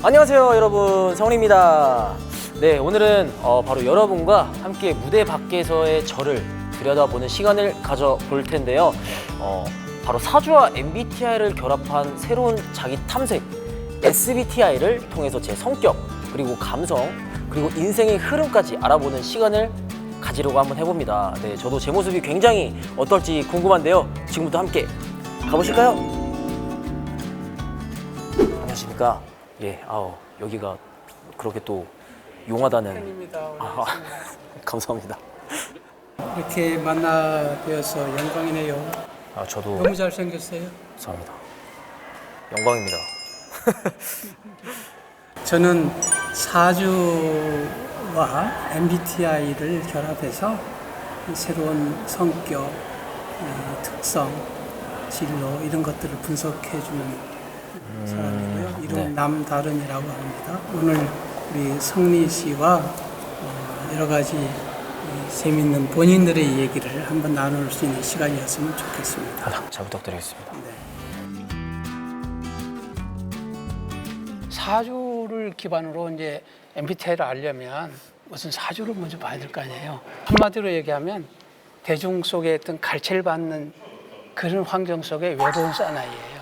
안녕하세요 여러분, 성훈입니다. 네, 오늘은 바로 여러분과 함께 무대 밖에서의 저를 들여다보는 시간을 가져볼 텐데요. 바로 사주와 MBTI를 결합한 새로운 자기 탐색, SBTI를 통해서 제 성격, 그리고 감성, 그리고 인생의 흐름까지 알아보는 시간을 가지려고 한번 해봅니다. 네, 저도 제 모습이 굉장히 어떨지 궁금한데요. 지금부터 함께 가보실까요? 안녕하십니까. 예, 여기가 그렇게 또 용하다는. 팬입니다. 감사합니다. 이렇게 만나 뵈어서 영광이네요. 저도 너무 잘생겼어요. 감사합니다. 영광입니다. 저는 사주와 MBTI를 결합해서 새로운 성격, 특성, 진로 이런 것들을 분석해주는 사람이고요. 이름은 네. 남다른이라고 합니다. 오늘 우리 성리 씨와 여러 가지 재미있는 본인들의 얘기를 한번 나눌 수 있는 시간이었으면 좋겠습니다. 잘 부탁드리겠습니다. 네. 사주를 기반으로 이제 MBTI를 알려면 무슨 사주를 먼저 봐야 될 거 아니에요. 한마디로 얘기하면 대중 속에 어떤 갈채를 받는 그런 환경 속에 외로운 사나이예요.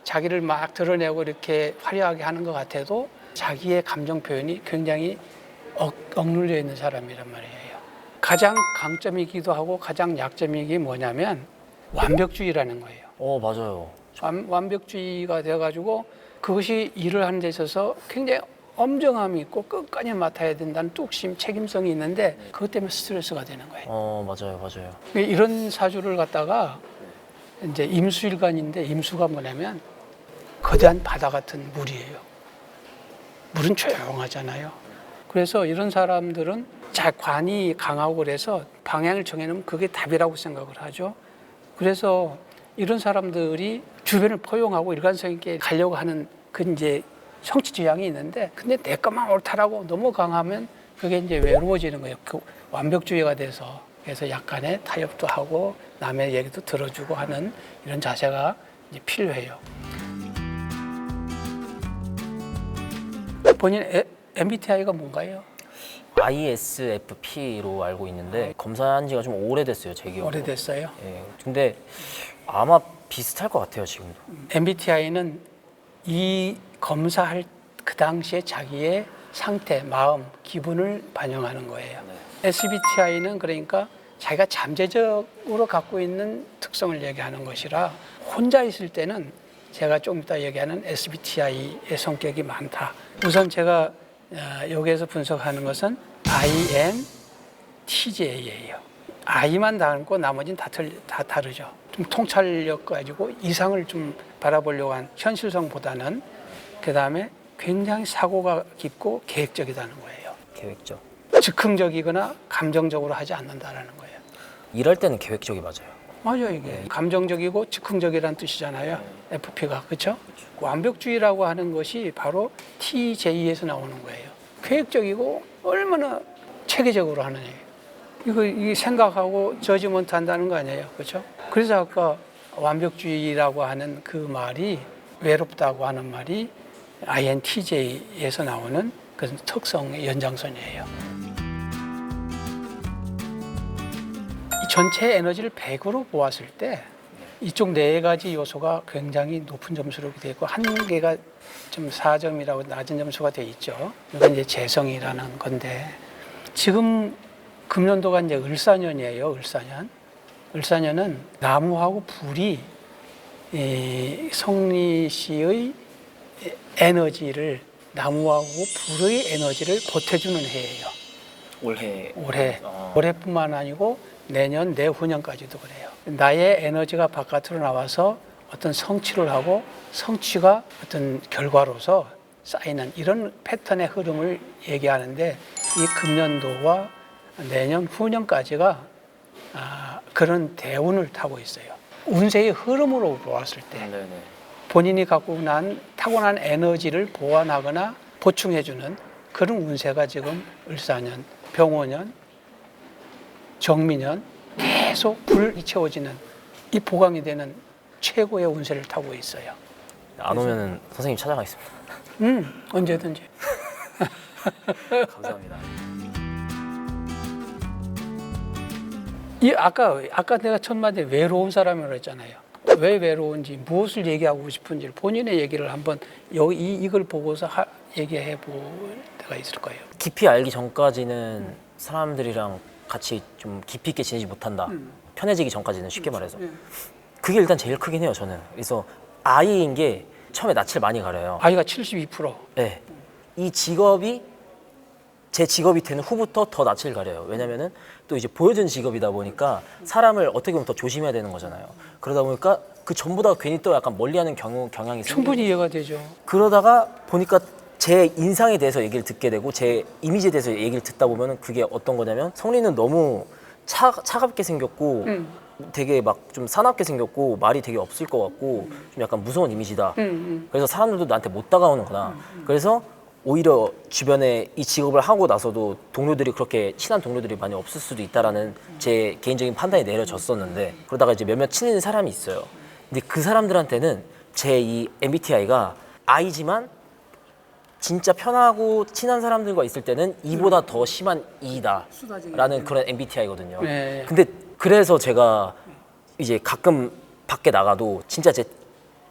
자기를 막 드러내고 이렇게 화려하게 하는 것 같아도 자기의 감정 표현이 굉장히 억눌려 있는 사람이란 말이에요. 가장 강점이기도 하고 가장 약점이 뭐냐면 완벽주의라는 거예요. 맞아요. 완벽주의가 되어가지고 그것이 일을 하는 데 있어서 굉장히 엄정함이 있고 끝까지 맡아야 된다는 뚝심, 책임성이 있는데 그것 때문에 스트레스가 되는 거예요. 맞아요. 이런 사주를 갖다가 이제 임수일간인데 임수가 뭐냐면 거대한 바다 같은 물이에요. 물은 조용하잖아요. 그래서 이런 사람들은 관이 강하고 그래서 방향을 정해놓으면 그게 답이라고 생각을 하죠. 그래서 이런 사람들이 주변을 포용하고 일관성 있게 가려고 하는 그 이제 성취 지향이 있는데 근데 내 것만 옳다라고 너무 강하면 그게 이제 외로워지는 거예요. 그 완벽주의가 돼서. 그래서 약간의 타협도 하고 남의 얘기도 들어주고 하는 이런 자세가 이제 필요해요. 본인 MBTI가 뭔가요? ISFP로 알고 있는데 검사한 지가 좀 오래됐어요, 제 기억으로. 오래됐어요. 예, 근데 아마 비슷할 것 같아요, 지금도. MBTI는 이 검사할 그 당시에 자기의 상태, 마음, 기분을 반영하는 거예요. SBTI는 그러니까 자기가 잠재적으로 갖고 있는 특성을 얘기하는 것이라 혼자 있을 때는 제가 좀 이따 얘기하는 SBTI의 성격이 많다. 우선 제가 여기에서 분석하는 것은 INTJ예요. I만 닮고 나머지는 다 다르죠. 좀 통찰력 가지고 이상을 좀 바라보려고 한 현실성보다는 그다음에 굉장히 사고가 깊고 계획적이다는 거예요. 계획적. 즉흥적이거나 감정적으로 하지 않는다라는 거예요. 일할 때는 계획적이 맞아요. 맞아요, 이게. 감정적이고 즉흥적이라는 뜻이잖아요. FP가. 그렇죠? 완벽주의라고 하는 것이 바로 TJ에서 나오는 거예요. 계획적이고 얼마나 체계적으로 하느냐. 이게 생각하고 저지먼트 한다는 거 아니에요. 그렇죠? 그래서 아까 완벽주의라고 하는 그 말이 외롭다고 하는 말이 INTJ에서 나오는 그 특성의 연장선이에요. 이 전체 에너지를 100으로 보았을 때 이쪽 네 가지 요소가 굉장히 높은 점수로 되어 있고 한 개가 좀 4점이라고 낮은 점수가 되어 있죠. 이건 이제 재성이라는 건데 지금 금년도가 이제 을사년이에요. 을사년. 을사년은 나무하고 불이 성리 씨의 에너지를 나무하고 불의 에너지를 보태주는 해예요. 올해뿐만 아니고 내년, 내후년까지도 그래요. 나의 에너지가 바깥으로 나와서 어떤 성취를 하고 성취가 어떤 결과로서 쌓이는 이런 패턴의 흐름을 얘기하는데 이 금년도와 내년 후년까지가 그런 대운을 타고 있어요. 운세의 흐름으로 보았을 때 본인이 갖고 난 타고난 에너지를 보완하거나 보충해주는 그런 운세가 지금 을사년, 병호년, 정미년 계속 불이 채워지는 이 보강이 되는 최고의 운세를 타고 있어요. 안 오면은 선생님 찾아가겠습니다. 언제든지. 감사합니다. 이 아까 내가 첫 마디에 외로운 사람이라고 했잖아요. 왜 외로운지, 무엇을 얘기하고 싶은지 본인의 얘기를 한번 이걸 보고서 얘기해 볼 때가 있을 거예요. 깊이 알기 전까지는 사람들이랑 같이 좀 깊이 있게 지내지 못한다. 편해지기 전까지는 쉽게 말해서. 그게 일단 제일 크긴 해요, 저는. 그래서 아이인 게 처음에 낯을 많이 가려요. 아이가 72%. 네. 이 직업이 제 직업이 되는 후부터 더 낯을 가려요. 왜냐면은 또 이제 보여준 직업이다 보니까 사람을 어떻게 보면 더 조심해야 되는 거잖아요. 그러다 보니까 그 전보다 괜히 또 약간 멀리하는 경향이 충분히 이해가 되죠. 그러다가 보니까 제 인상에 대해서 얘기를 듣게 되고 제 이미지에 대해서 얘기를 듣다 보면은 그게 어떤 거냐면 성리는 너무 차갑게 생겼고 되게 막 좀 사납게 생겼고 말이 되게 없을 것 같고 좀 약간 무서운 이미지다. 그래서 사람들도 나한테 못 다가오는구나. 그래서 오히려 주변에 이 직업을 하고 나서도 동료들이 그렇게 친한 동료들이 많이 없을 수도 있다라는 제 개인적인 판단이 내려졌었는데 그러다가 이제 몇몇 친한 사람이 있어요. 근데 그 사람들한테는 제 이 MBTI가 I지만 진짜 편하고 친한 사람들과 있을 때는 E보다 더 심한 E다라는 그런 MBTI거든요. 네. 근데 그래서 제가 이제 가끔 밖에 나가도 진짜 제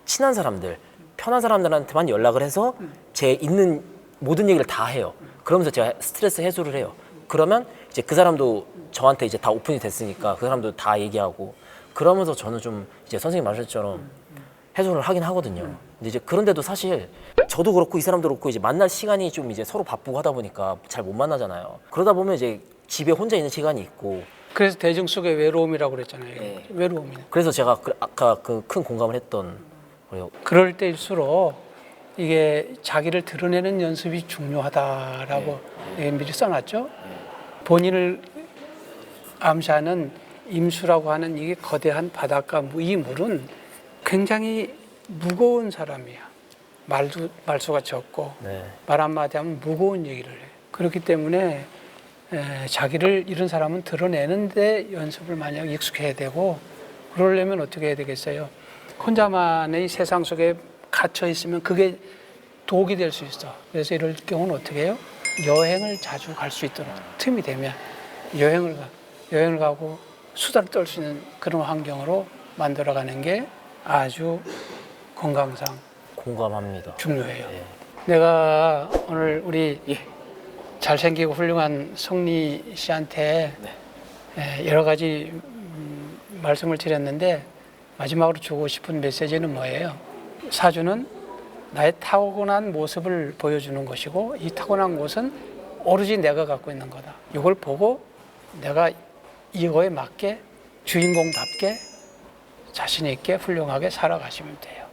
친한 사람들, 편한 사람들한테만 연락을 해서 제 있는 모든 얘기를 다 해요. 그러면서 제가 스트레스 해소를 해요. 그러면 이제 그 사람도 저한테 이제 다 오픈이 됐으니까 그 사람도 다 얘기하고 그러면서 저는 좀 이제 선생님 말씀처럼 해소를 하긴 하거든요. 근데 이제 그런데도 사실 저도 그렇고 이 사람도 그렇고 이제 만날 시간이 좀 이제 서로 바쁘고 하다 보니까 잘 못 만나잖아요. 그러다 보면 이제 집에 혼자 있는 시간이 있고 그래서 대중 속의 외로움이라고 그랬잖아요. 네. 외로움이네. 그래서 제가 아까 그 큰 공감을 했던 거예요. 그럴 때일수록 이게 자기를 드러내는 연습이 중요하다라고 미리 써놨죠. 본인을 암시하는 임수라고 하는 이게 거대한 바닷가 이 물은 굉장히 무거운 사람이야. 말수가 적고 네. 말 한마디 하면 무거운 얘기를 해. 그렇기 때문에 자기를 이런 사람은 드러내는데 연습을 만약 익숙해야 되고 그러려면 어떻게 해야 되겠어요? 혼자만의 세상 속에 갇혀 있으면 그게 독이 될 수 있어. 그래서 이럴 경우는 어떻게 해요? 여행을 자주 갈 수 있도록 틈이 되면 여행을 가고 수다를 떨 수 있는 그런 환경으로 만들어가는 게 아주 건강상 공감합니다. 중요해요. 네. 내가 오늘 우리 잘생기고 훌륭한 성리 씨한테 여러 가지 말씀을 드렸는데 마지막으로 주고 싶은 메시지는 뭐예요? 사주는 나의 타고난 모습을 보여주는 것이고 이 타고난 것은 오로지 내가 갖고 있는 거다. 이걸 보고 내가 이거에 맞게 주인공답게 자신 있게 훌륭하게 살아가시면 돼요.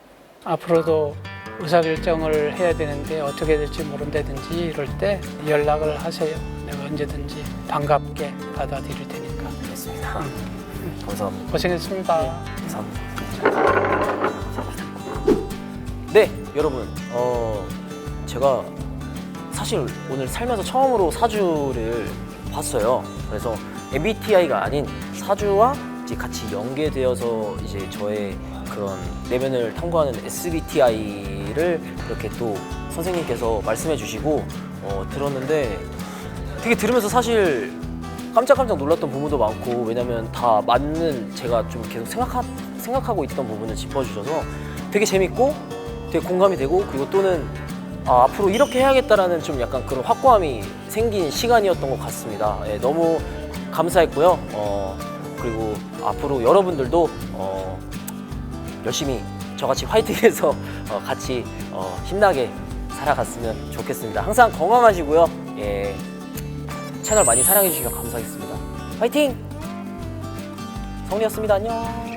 앞으로도 의사결정을 해야 되는데 어떻게 될지 모른다든지 이럴 때 연락을 하세요. 내가 언제든지 반갑게 받아들일 테니까. 알겠습니다. 감사합니다. 고생했습니다. 감사합니다. 네, 여러분, 제가 사실 오늘 살면서 처음으로 사주를 봤어요. 그래서 MBTI가 아닌 사주와 이제 같이 연계되어서 이제 저의 그런 내면을 탐구하는 SBTI를 이렇게 또 선생님께서 말씀해 주시고 들었는데 되게 들으면서 사실 깜짝깜짝 놀랐던 부분도 많고 왜냐면 다 맞는 제가 좀 계속 생각하고 있던 부분을 짚어주셔서 되게 재밌고 되게 공감이 되고 그리고 또는 앞으로 이렇게 해야겠다라는 좀 약간 그런 확고함이 생긴 시간이었던 것 같습니다. 예, 너무 감사했고요. 그리고 앞으로 여러분들도 열심히 저같이 화이팅해서 같이 힘나게 살아갔으면 좋겠습니다. 항상 건강하시고요. 예, 채널 많이 사랑해 주시면 감사하겠습니다. 화이팅! 성리였습니다. 안녕.